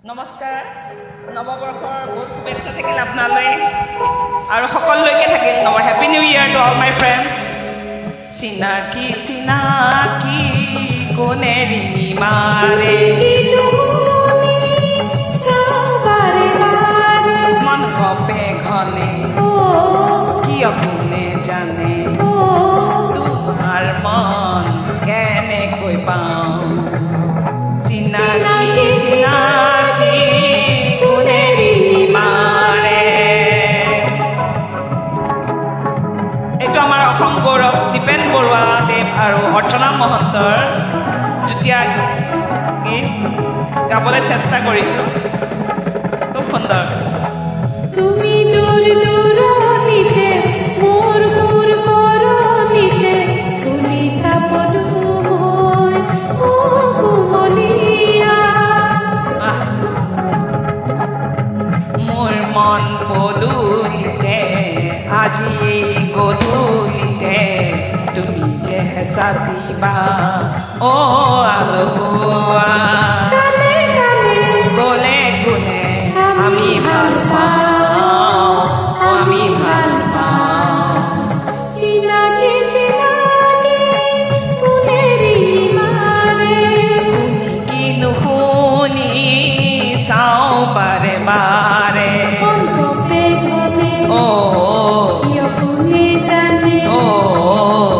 নমস্কাৰ নৱবৰ্ষৰ বহুত শুভেচ্ছা থাকিল আপোনালৈ আৰু সকলোলৈকে থাকিল নৱ happy new year to all my friends চিনাকি চিনাকি কোনে ৰিঙি মাৰে মন কপে ঘনে কিয় কোনে জানে তোমাৰ মন কেনেকৈ পাওঁ চিনাকি চিনাকি কোনে ৰিঙি মাৰে এইটো আমাৰ অসম গৌৰৱ দীপেন বৰুৱা দেৱ আৰু অৰ্চনা মহন্তৰ যুটীয়া গীত গাবলৈ চেষ্টা কৰিছোঁ খুব সুন্দৰ তুমি দূৰ দূৰণিতে মোৰ সুৰ কৰণিতে তুলি চাবলো মই কুমলীয়া মোৰ মন পদূলিতে আজি গধূলিতে তুমি যে চাতিবা অ আলহুৱা কালে কালে গ'লে কোনে আমি ভাল পাওঁ আমি ভাল পাওঁ চিনাকি চিনাকি কোনে ৰিঙি মাৰে শুনি কি নুশুনি চাওঁ বাৰে বাৰে মন কপে ঘনে কিয় কোনে জানে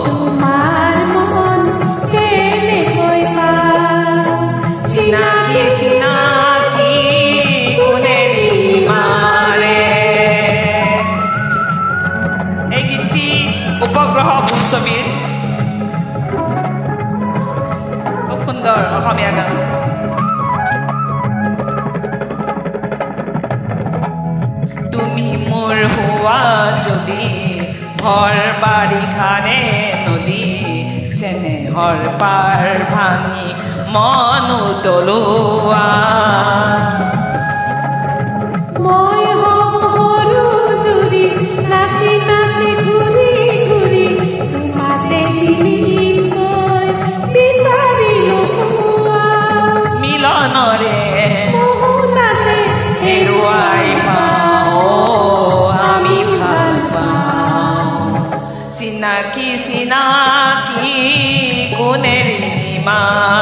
তোমাৰ মন কেনেকৈ পাওঁ চিনাকি চিনাকি কোনে ৰিঙি মাৰে এই গীতটি উপগ্ৰহ বোলছবিৰ খুব সুন্দৰ অসমীয়া গান তুমি মোৰ হোৱা যদি ভৰ বাৰিষাৰে নদী চেনেহৰ পাৰ ভাঙি মন উতলোৱা মই হম সৰু জুৰি নাচি নাচি ঘূৰি ঘূৰি তোমাতে মিলিমগৈ বিচাৰিলো পোৱা মিলনৰে মোহনাতে হেৰুৱাই পাওঁ আমি ভাল পাওঁ চিনাকি চিনাকি কোনে ৰিঙি মাৰে